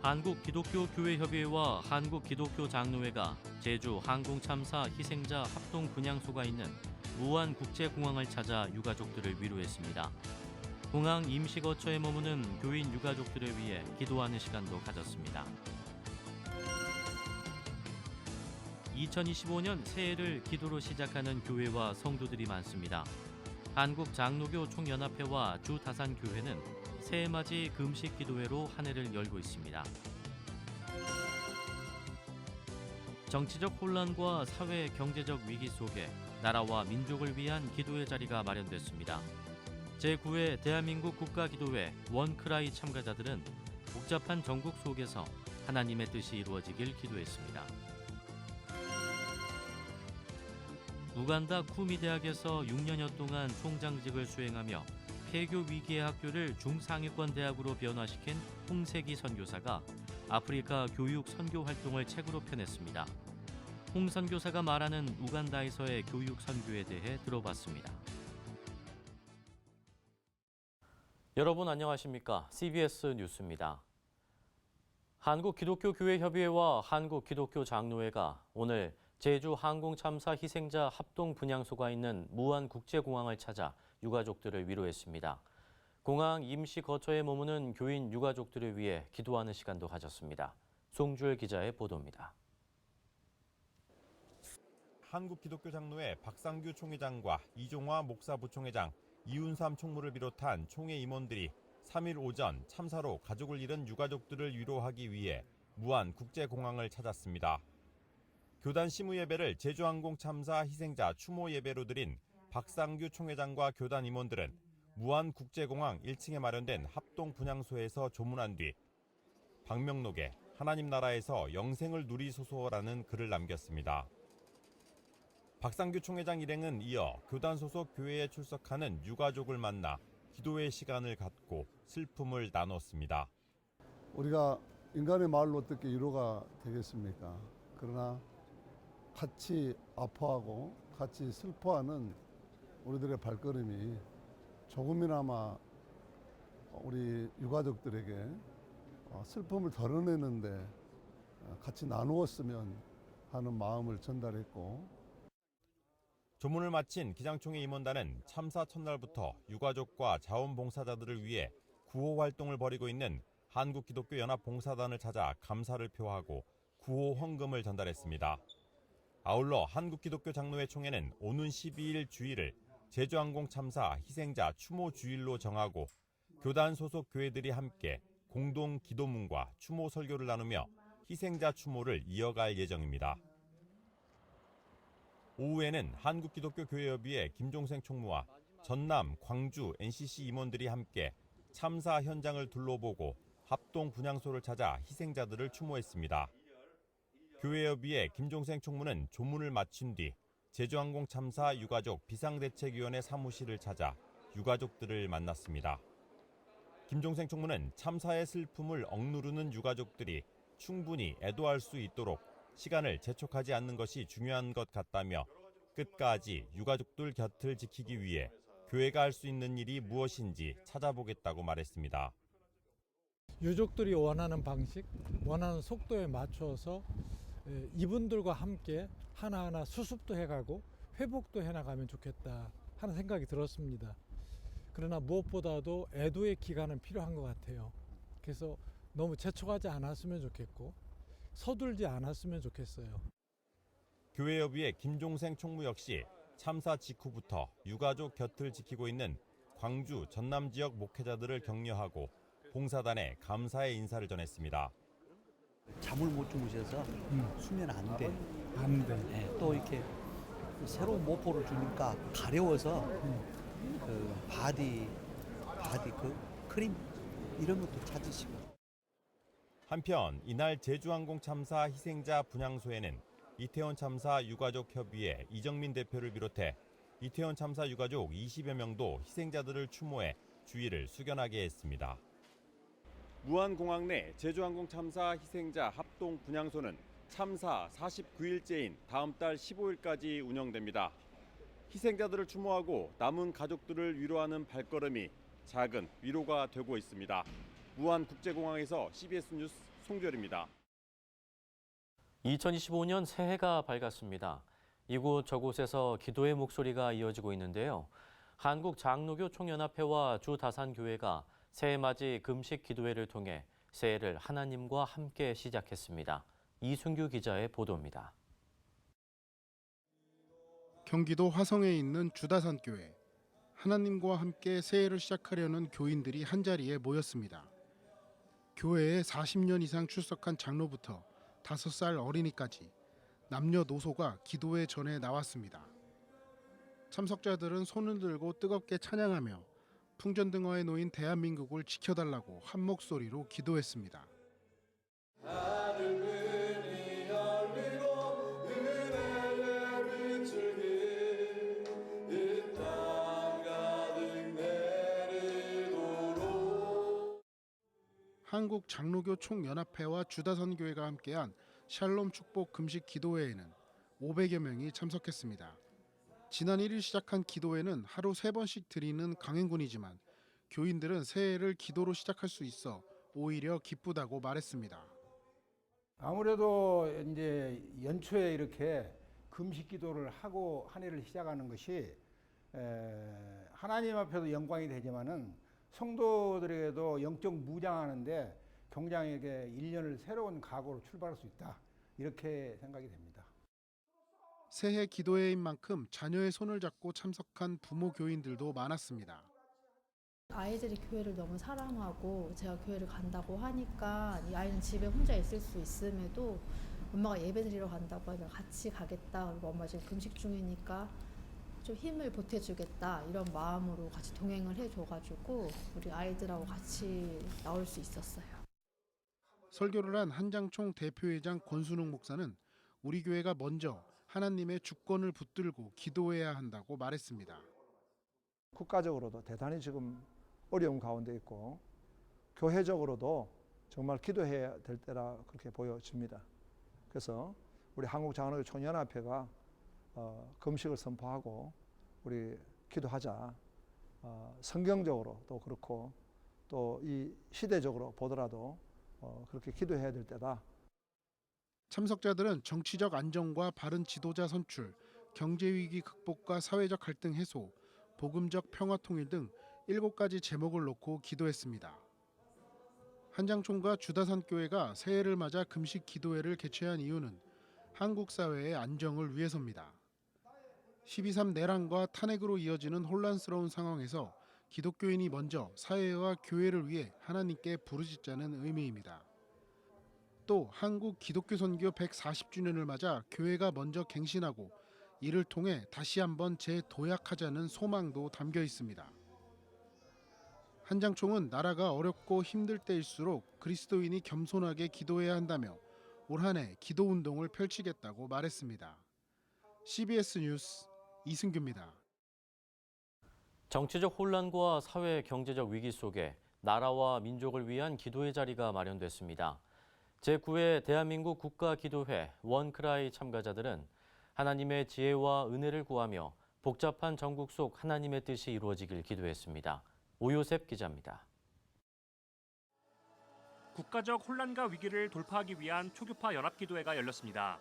한국기독교교회협의회와 한국기독교장로회가 제주 항공참사 희생자 합동 분향소가 있는 무안국제공항을 찾아 유가족들을 위로했습니다. 공항 임시거처에 머무는 교인 유가족들을 위해 기도하는 시간도 가졌습니다. 2025년 새해를 기도로 시작하는 교회와 성도들이 많습니다. 한국장로교 총연합회와 주다산교회는 새해맞이 금식 기도회로 한 해를 열고 있습니다. 정치적 혼란과 사회 경제적 위기 속에 나라와 민족을 위한 기도의 자리가 마련됐습니다. 제9회 대한민국 국가기도회 원크라이 참가자들은 복잡한 전국 속에서 하나님의 뜻이 이루어지길 기도했습니다. 우간다 쿠미 대학에서 6년여 동안 총장직을 수행하며 폐교 위기의 학교를 중상위권 대학으로 변화시킨 홍세기 선교사가 아프리카 교육 선교 활동을 책으로 펴냈습니다. 홍 선교사가 말하는 우간다에서의 교육 선교에 대해 들어봤습니다. 여러분 안녕하십니까? CBS 뉴스입니다. 한국기독교교회협의회와 한국기독교장로회가 오늘 제주 항공참사 희생자 합동 분향소가 있는 무안국제공항을 찾아 유가족들을 위로했습니다. 공항 임시 거처에 머무는 교인 유가족들을 위해 기도하는 시간도 가졌습니다. 송주열 기자의 보도입니다. 한국기독교장로회 박상규 총회장과 이종화 목사부총회장, 이윤삼 총무를 비롯한 총회 임원들이 3일 오전 참사로 가족을 잃은 유가족들을 위로하기 위해 무안국제공항을 찾았습니다. 교단 시무 예배를 제주항공 참사 희생자 추모 예배로 드린 박상규 총회장과 교단 임원들은 무안국제공항 1층에 마련된 합동 분향소에서 조문한 뒤 방명록에 하나님 나라에서 영생을 누리소서라는 글을 남겼습니다. 박상규 총회장 일행은 이어 교단 소속 교회에 출석하는 유가족을 만나 기도의 시간을 갖고 슬픔을 나눴습니다. 우리가 인간의 말로 어떻게 위로가 되겠습니까? 그러나 같이 아파하고 같이 슬퍼하는 우리들의 발걸음이 조금이나마 우리 유가족들에게 슬픔을 덜어내는데 같이 나누었으면 하는 마음을 전달했고, 조문을 마친 기장총회 임원단은 참사 첫날부터 유가족과 자원봉사자들을 위해 구호 활동을 벌이고 있는 한국기독교연합봉사단을 찾아 감사를 표하고 구호 헌금을 전달했습니다. 아울러 한국기독교장로회 총회는 오는 12일 주일을 제주항공 참사 희생자 추모 주일로 정하고 교단 소속 교회들이 함께 공동 기도문과 추모 설교를 나누며 희생자 추모를 이어갈 예정입니다. 오후에는 한국기독교교회협의회 김종생 총무와 전남, 광주, NCC 임원들이 함께 참사 현장을 둘러보고 합동 분향소를 찾아 희생자들을 추모했습니다. 교회협의회 김종생 총무는 조문을 마친 뒤 제주항공 참사 유가족 비상대책위원회 사무실을 찾아 유가족들을 만났습니다. 김종생 총무는 참사의 슬픔을 억누르는 유가족들이 충분히 애도할 수 있도록 시간을 재촉하지 않는 것이 중요한 것 같다며 끝까지 유가족들 곁을 지키기 위해 교회가 할 수 있는 일이 무엇인지 찾아보겠다고 말했습니다. 유족들이 원하는 방식, 원하는 속도에 맞춰서 이분들과 함께 하나하나 수습도 해가고 회복도 해나가면 좋겠다 하는 생각이 들었습니다. 그러나 무엇보다도 애도의 기간은 필요한 것 같아요. 그래서 너무 재촉하지 않았으면 좋겠고 서둘지 않았으면 좋겠어요. 교회협의회 김종생 총무 역시 참사 직후부터 유가족 곁을 지키고 있는 광주, 전남 지역 목회자들을 격려하고 봉사단에 감사의 인사를 전했습니다. 잠을 못 주무셔서 수면 안 돼. 안 돼. 네, 또 이렇게 새로운 모포를 주니까 가려워서 그 바디 그 크림 이런 것도 찾으시고. 한편 이날 제주항공 참사 희생자 분향소에는 이태원 참사 유가족 협의회 이정민 대표를 비롯해 이태원 참사 유가족 20여 명도 희생자들을 추모해 주의를 숙연하게 했습니다. 무안공항 내 제주항공 참사 희생자 합동 분향소는 참사 49일째인 다음 달 15일까지 운영됩니다. 희생자들을 추모하고 남은 가족들을 위로하는 발걸음이 작은 위로가 되고 있습니다. 무안국제공항에서 CBS 뉴스 송주열입니다. 2025년 새해가 밝았습니다. 이곳 저곳에서 기도의 목소리가 이어지고 있는데요. 한국 장로교 총연합회와 주다산교회가 새해 맞이 금식 기도회를 통해 새해를 하나님과 함께 시작했습니다. 이순규 기자의 보도입니다. 경기도 화성에 있는 주다산교회. 하나님과 함께 새해를 시작하려는 교인들이 한자리에 모였습니다. 교회에 40년 이상 출석한 장로부터 5살 어린이까지 남녀노소가 기도회 전에 나왔습니다. 참석자들은 손을 들고 뜨겁게 찬양하며 풍전등화에 놓인 대한민국을 지켜달라고 한 목소리로 기도했습니다. 한국 장로교 총연합회와 주다산교회가 함께한 샬롬 축복 금식 기도회에는 500여 명이 참석했습니다. 지난 1일 시작한 기도회는 하루 3번씩 드리는 강행군이지만 교인들은 새해를 기도로 시작할 수 있어 오히려 기쁘다고 말했습니다. 아무래도 이제 연초에 이렇게 금식 기도를 하고 한 해를 시작하는 것이 하나님 앞에도 영광이 되지만은 성도들에게도 영적 무장하는데 경장에게 1년을 새로운 각오로 출발할 수 있다. 이렇게 생각이 됩니다. 새해 기도회인 만큼 자녀의 손을 잡고 참석한 부모 교인들도 많았습니다. 아이들이 교회를 너무 사랑하고 제가 교회를 간다고 하니까 이 아이는 집에 혼자 있을 수 있음에도 엄마가 예배 드리러 간다고 하면 같이 가겠다. 그리고 엄마 지금 금식 중이니까 좀 힘을 보태주겠다. 이런 마음으로 같이 동행을 해줘가지고 우리 아이들하고 같이 나올 수 있었어요. 설교를 한 한장총 대표회장 권순웅 목사는 우리 교회가 먼저 하나님의 주권을 붙들고 기도해야 한다고 말했습니다. 국가적으로도 대단히 지금 어려움 가운데 있고 교회적으로도 정말 기도해야 될 때라 그렇게 보여집니다. 그래서 우리 한국장로교 총연합회가 금식을 선포하고 우리 기도하자. 성경적으로도 그렇고 또 이 시대적으로 보더라도 그렇게 기도해야 될 때다. 참석자들은 정치적 안정과 바른 지도자 선출, 경제위기 극복과 사회적 갈등 해소, 복음적 평화 통일 등 7가지 제목을 놓고 기도했습니다. 한장총과 주다산교회가 새해를 맞아 금식 기도회를 개최한 이유는 한국 사회의 안정을 위해서입니다. 12.3 내란과 탄핵으로 이어지는 혼란스러운 상황에서 기독교인이 먼저 사회와 교회를 위해 하나님께 부르짖자는 의미입니다. 또 한국 기독교 선교 140주년을 맞아 교회가 먼저 갱신하고 이를 통해 다시 한번 재도약하자는 소망도 담겨 있습니다. 한장총은 나라가 어렵고 힘들 때일수록 그리스도인이 겸손하게 기도해야 한다며 올 한 해 기도운동을 펼치겠다고 말했습니다. CBS 뉴스 이승규입니다. 정치적 혼란과 사회 경제적 위기 속에 나라와 민족을 위한 기도의 자리가 마련됐습니다. 제9회 대한민국 국가기도회 원크라이 참가자들은 하나님의 지혜와 은혜를 구하며 복잡한 전국 속 하나님의 뜻이 이루어지길 기도했습니다. 오요셉 기자입니다. 국가적 혼란과 위기를 돌파하기 위한 초교파 연합기도회가 열렸습니다.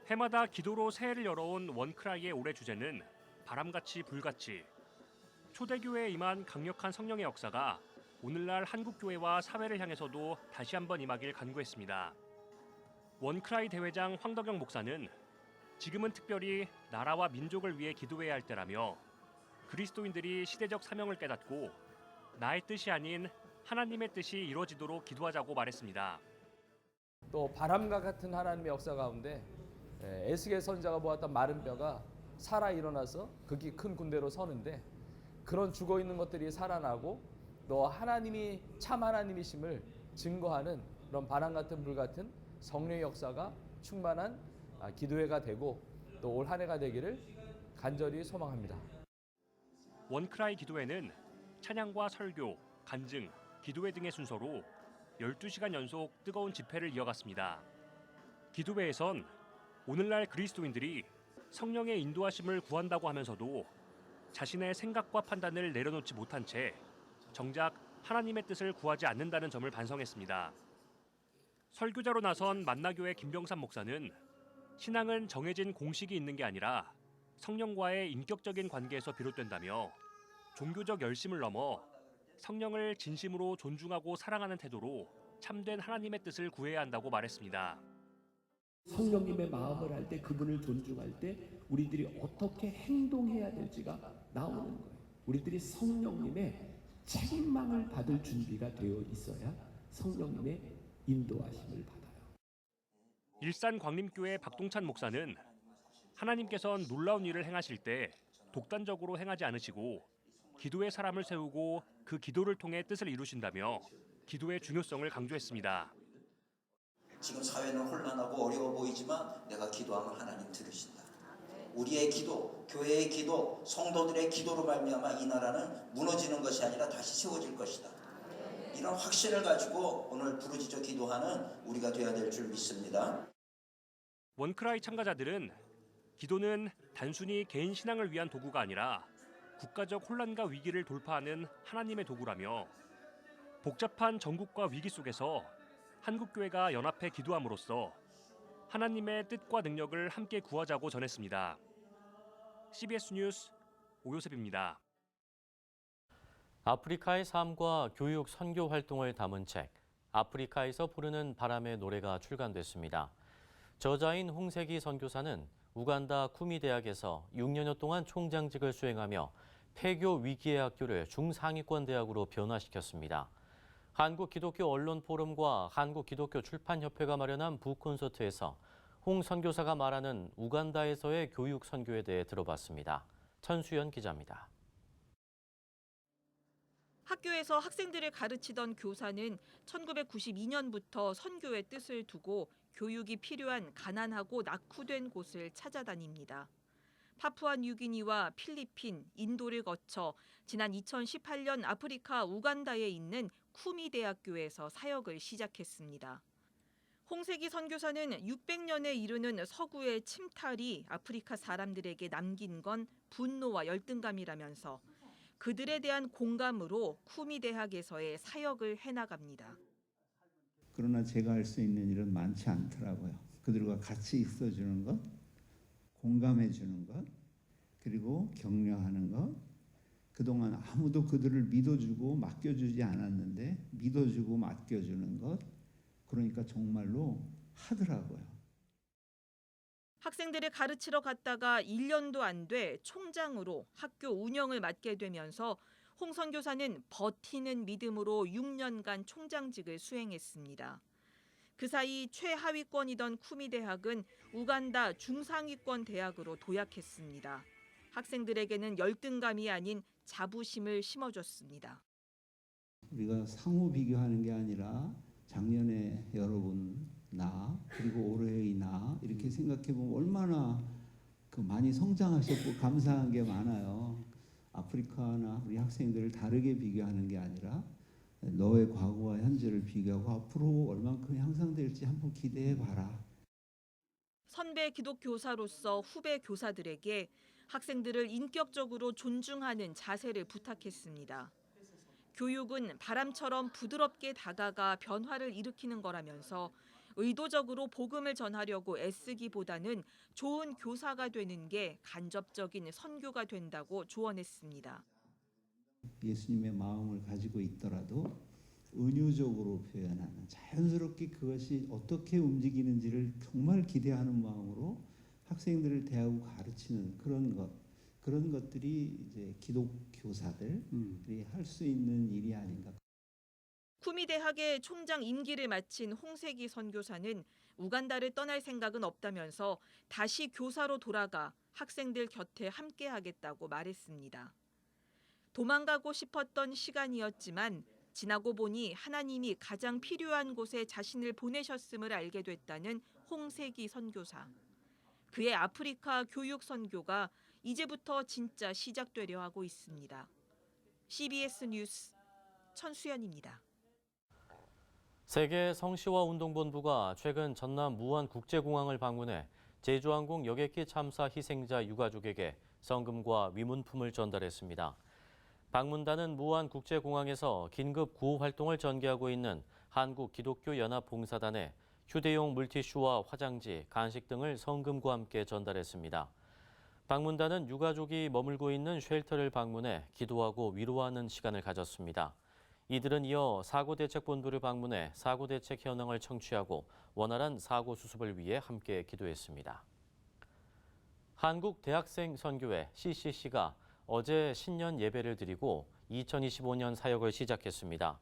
해마다 기도로 새해를 열어온 원크라이의 올해 주제는 바람같이 불같이. 초대교회에 임한 강력한 성령의 역사가 오늘날 한국교회와 사회를 향해서도 다시 한번 임하길 간구했습니다. 원크라이 대회장 황덕영 목사는 지금은 특별히 나라와 민족을 위해 기도해야 할 때라며 그리스도인들이 시대적 사명을 깨닫고 나의 뜻이 아닌 하나님의 뜻이 이루어지도록 기도하자고 말했습니다. 또 바람과 같은 하나님의 역사 가운데 에스겔 선지자가 보았던 마른 뼈가 살아 일어나서 극히 큰 군대로 서는데 그런 죽어있는 것들이 살아나고 또 하나님이 참 하나님이심을 증거하는 그런 바람 같은 불 같은 성령의 역사가 충만한 기도회가 되고 또 올 한 해가 되기를 간절히 소망합니다. 원크라이 기도회는 찬양과 설교, 간증, 기도회 등의 순서로 12시간 연속 뜨거운 집회를 이어갔습니다. 기도회에선 오늘날 그리스도인들이 성령의 인도하심을 구한다고 하면서도 자신의 생각과 판단을 내려놓지 못한 채 정작 하나님의 뜻을 구하지 않는다는 점을 반성했습니다. 설교자로 나선 만나교회 김병삼 목사는 신앙은 정해진 공식이 있는 게 아니라 성령과의 인격적인 관계에서 비롯된다며 종교적 열심을 넘어 성령을 진심으로 존중하고 사랑하는 태도로 참된 하나님의 뜻을 구해야 한다고 말했습니다. 성령님의 마음을 알 때, 그분을 존중할 때 우리들이 어떻게 행동해야 될지가 나오는 거예요. 우리들이 성령님의 책임망을 받을 준비가 되어 있어야 성령님의 인도하심을 받아요. 일산 광림교회 박동찬 목사는 하나님께서는 놀라운 일을 행하실 때 독단적으로 행하지 않으시고 기도의 사람을 세우고 그 기도를 통해 뜻을 이루신다며 기도의 중요성을 강조했습니다. 지금 사회는 혼란하고 어려워 보이지만 내가 기도하면 하나님 들으신다. 우리의 기도, 교회의 기도, 성도들의 기도로 말미암아 이 나라는 무너지는 것이 아니라 다시 세워질 것이다. 이런 확신을 가지고 오늘 부르짖어 기도하는 우리가 되어야 될 줄 믿습니다. 원크라이 참가자들은 기도는 단순히 개인 신앙을 위한 도구가 아니라 국가적 혼란과 위기를 돌파하는 하나님의 도구라며 복잡한 전국과 위기 속에서 한국교회가 연합해 기도함으로써 하나님의 뜻과 능력을 함께 구하자고 전했습니다. CBS 뉴스 오요셉입니다. 아프리카의 삶과 교육 선교 활동을 담은 책 아프리카에서 부르는 바람의 노래가 출간됐습니다. 저자인 홍세기 선교사는 우간다 쿠미 대학에서 6년여 동안 총장직을 수행하며 폐교 위기의 학교를 중상위권 대학으로 변화시켰습니다. 한국기독교언론포럼과 한국기독교출판협회가 마련한 북콘서트에서 홍 선교사가 말하는 우간다에서의 교육 선교에 대해 들어봤습니다. 천수연 기자입니다. 학교에서 학생들을 가르치던 교사는 1992년부터 선교의 뜻을 두고 교육이 필요한 가난하고 낙후된 곳을 찾아다닙니다. 파푸아뉴기니와 필리핀, 인도를 거쳐 지난 2018년 아프리카 우간다에 있는 쿠미 대학교에서 사역을 시작했습니다. 홍세기 선교사는 600년에 이르는 서구의 침탈이 아프리카 사람들에게 남긴 건 분노와 열등감이라면서 그들에 대한 공감으로 쿠미 대학에서의 사역을 해나갑니다. 그러나 제가 할 수 있는 일은 많지 않더라고요. 그들과 같이 있어주는 것, 공감해주는 것, 그리고 격려하는 것. 그동안 아무도 그들을 믿어주고 맡겨주지 않았는데 믿어주고 맡겨주는 것. 그러니까 정말로 하더라고요. 학생들을 가르치러 갔다가 1년도 안 돼 총장으로 학교 운영을 맡게 되면서 홍 선교사는 버티는 믿음으로 6년간 총장직을 수행했습니다. 그 사이 최하위권이던 쿠미 대학은 우간다 중상위권 대학으로 도약했습니다. 학생들에게는 열등감이 아닌 자부심을 심어줬습니다. 우리가 상호 비교하는 게 아니라 작년에 여러분 나 그리고 올해의 나 이렇게 생각해 보면 얼마나 많이 성장하셨고 감사한 게 많아요. 아프리카나 우리 학생들을 다르게 비교하는 게 아니라 너의 과거와 현재를 비교하고 앞으로 얼만큼 향상될지 한번 기대해 봐라. 선배 기독교사로서 후배 교사들에게 학생들을 인격적으로 존중하는 자세를 부탁했습니다. 교육은 바람처럼 부드럽게 다가가 변화를 일으키는 거라면서 의도적으로 복음을 전하려고 애쓰기보다는 좋은 교사가 되는 게 간접적인 선교가 된다고 조언했습니다. 예수님의 마음을 가지고 있더라도 은유적으로 표현하는 자연스럽게 그것이 어떻게 움직이는지를 정말 기대하는 마음으로 학생들을 대하고 가르치는 그런 것들이 이제 기독교사들이 할 수 있는 일이 아닌가. 쿠미 대학의 총장 임기를 마친 홍세기 선교사는 우간다를 떠날 생각은 없다면서 다시 교사로 돌아가 학생들 곁에 함께하겠다고 말했습니다. 도망가고 싶었던 시간이었지만 지나고 보니 하나님이 가장 필요한 곳에 자신을 보내셨음을 알게 됐다는 홍세기 선교사. 그의 아프리카 교육 선교가 이제부터 진짜 시작되려 하고 있습니다. CBS 뉴스 천수연입니다. 세계 성시화 운동본부가 최근 전남 무안국제공항을 방문해 제주항공 여객기 참사 희생자 유가족에게 성금과 위문품을 전달했습니다. 방문단은 무안국제공항에서 긴급 구호 활동을 전개하고 있는 한국기독교연합봉사단에 휴대용 물티슈와 화장지, 간식 등을 성금과 함께 전달했습니다. 방문단은 유가족이 머물고 있는 쉘터를 방문해 기도하고 위로하는 시간을 가졌습니다. 이들은 이어 사고대책본부를 방문해 사고대책 현황을 청취하고 원활한 사고 수습을 위해 함께 기도했습니다. 한국대학생선교회 CCC가 어제 신년 예배를 드리고 2025년 사역을 시작했습니다.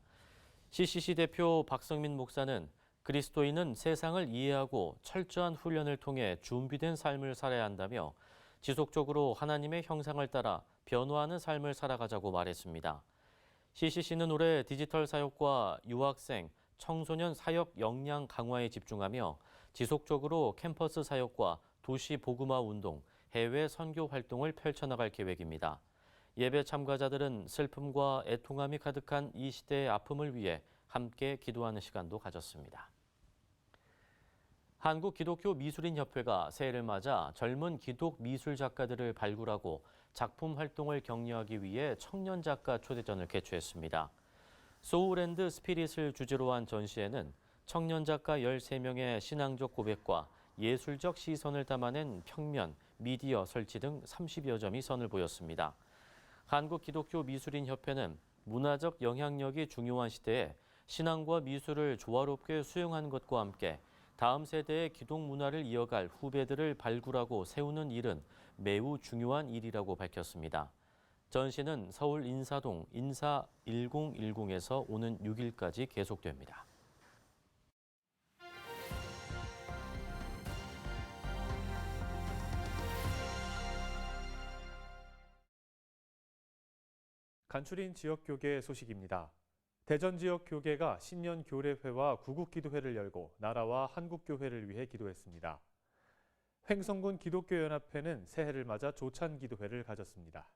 CCC 대표 박성민 목사는 그리스도인은 세상을 이해하고 철저한 훈련을 통해 준비된 삶을 살아야 한다며 지속적으로 하나님의 형상을 따라 변화하는 삶을 살아가자고 말했습니다. CCC는 올해 디지털 사역과 유학생, 청소년 사역 역량 강화에 집중하며 지속적으로 캠퍼스 사역과 도시 복음화 운동, 해외 선교 활동을 펼쳐나갈 계획입니다. 예배 참가자들은 슬픔과 애통함이 가득한 이 시대의 아픔을 위해 함께 기도하는 시간도 가졌습니다. 한국기독교미술인협회가 새해를 맞아 젊은 기독 미술 작가들을 발굴하고 작품 활동을 격려하기 위해 청년 작가 초대전을 개최했습니다. 소울앤드 스피릿을 주제로 한 전시회는 청년 작가 13명의 신앙적 고백과 예술적 시선을 담아낸 평면, 미디어 설치 등 30여 점이 선을 보였습니다. 한국기독교미술인협회는 문화적 영향력이 중요한 시대에 신앙과 미술을 조화롭게 수용하는 것과 함께 다음 세대의 기독 문화를 이어갈 후배들을 발굴하고 세우는 일은 매우 중요한 일이라고 밝혔습니다. 전시는 서울 인사동 인사 1010에서 오는 6일까지 계속됩니다. 간추린 지역교계 소식입니다. 대전 지역교계가 신년 교례회와 구국기도회를 열고 나라와 한국교회를 위해 기도했습니다. 횡성군 기독교연합회는 새해를 맞아 조찬기도회를 가졌습니다.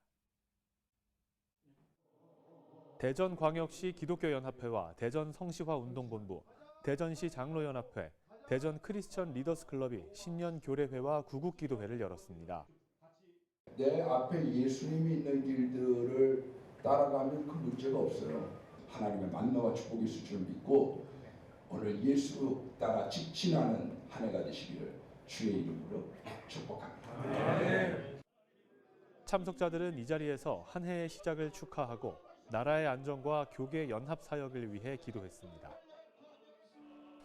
대전광역시 기독교연합회와 대전성시화운동본부, 대전시 장로연합회, 대전 크리스천 리더스클럽이 신년 교례회와 구국기도회를 열었습니다. 내 앞에 예수님이 있는 길들을 따라가면 그 문제가 없어요. 하나님의 만나와 축복이 있을 줄 믿고 오늘 예수 따라 직진하는 한 해가 되시기를 주의 이름으로 축복합니다. 참석자들은 이 자리에서 한 해의 시작을 축하하고 나라의 안정과 교계 연합 사역을 위해 기도했습니다.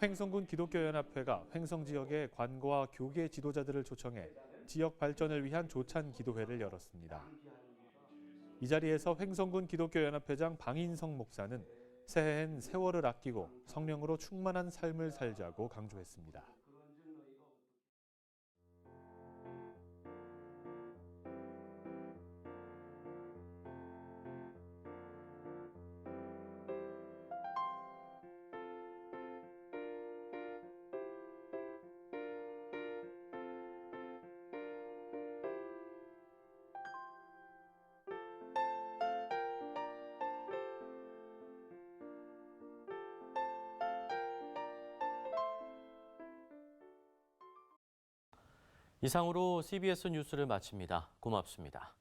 횡성군 기독교연합회가 횡성 지역의 관고와 교계 지도자들을 초청해 지역 발전을 위한 조찬 기도회를 열었습니다. 이 자리에서 횡성군 기독교연합회장 방인성 목사는 새해엔 세월을 아끼고 성령으로 충만한 삶을 살자고 강조했습니다. 이상으로 CBS 뉴스를 마칩니다. 고맙습니다.